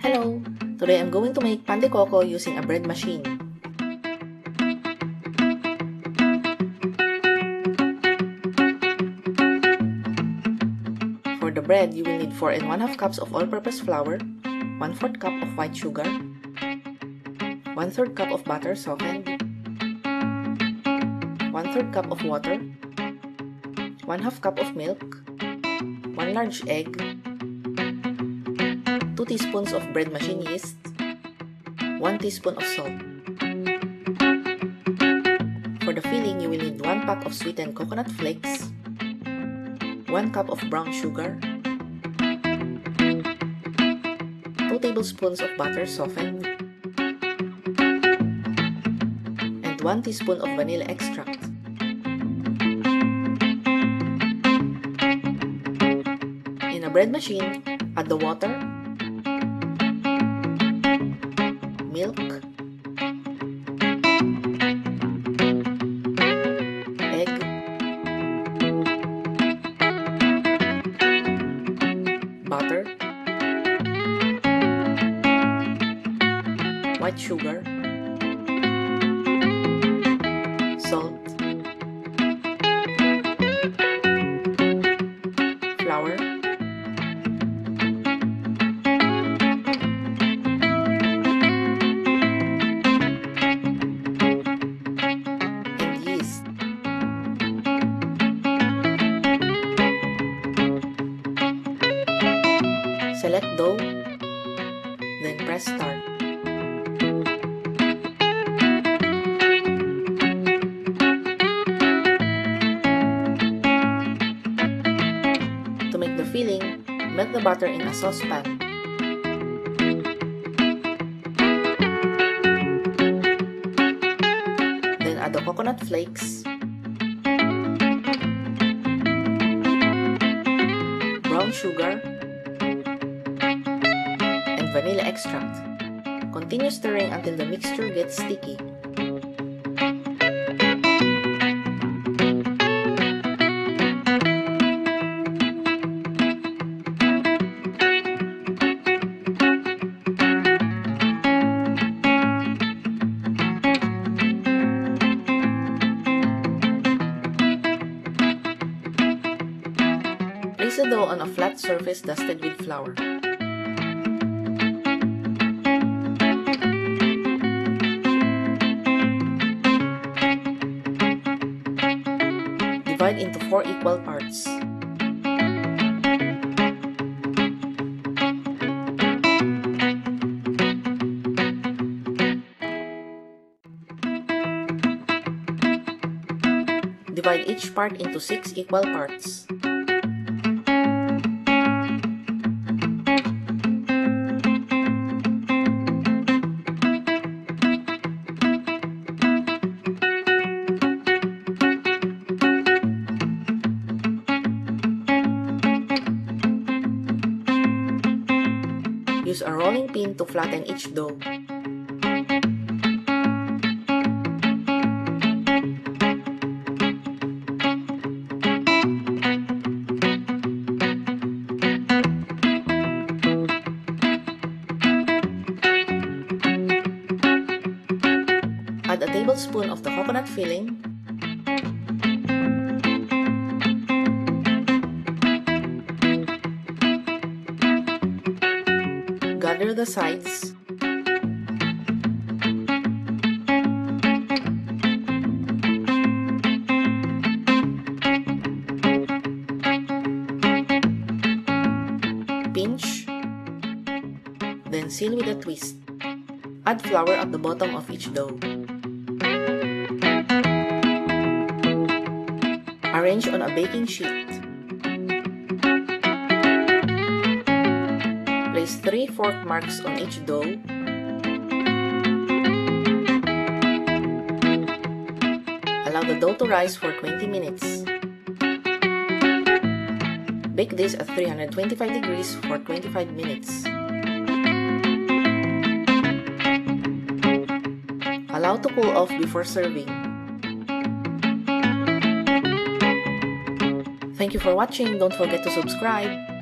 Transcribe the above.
Hello! Today I'm going to make pan de coco using a bread machine. For the bread, you will need 4 1/2 cups of all-purpose flour, 1/4 cup of white sugar, 1/3 cup of butter softened, 1/3 cup of water, 1/2 cup of milk, 1 large egg, 2 teaspoons of bread machine yeast, 1 teaspoon of salt. For the filling, you will need 1 pack of sweetened coconut flakes, 1 cup of brown sugar, 2 tablespoons of butter softened, and 1 teaspoon of vanilla extract. In a bread machine, add the water, milk, egg, butter, white sugar, salt, flour, and yeast. Select dough, then press start. To make the filling, melt the butter in a saucepan. Then add the coconut flakes, brown sugar, and vanilla extract. Continue stirring until the mixture gets sticky. Place the dough on a flat surface dusted with flour. Divide into 4 equal parts. Divide each part into 6 equal parts. Use a rolling pin to flatten each dough. Add a tablespoon of the coconut filling, gather the sides, pinch, then seal with a twist. Add flour at the bottom of each dough. Arrange on a baking sheet. Place 3 fork marks on each dough. Allow the dough to rise for 20 minutes. Bake this at 325 degrees for 25 minutes. Allow to cool off before serving. Thank you for watching. Don't forget to subscribe.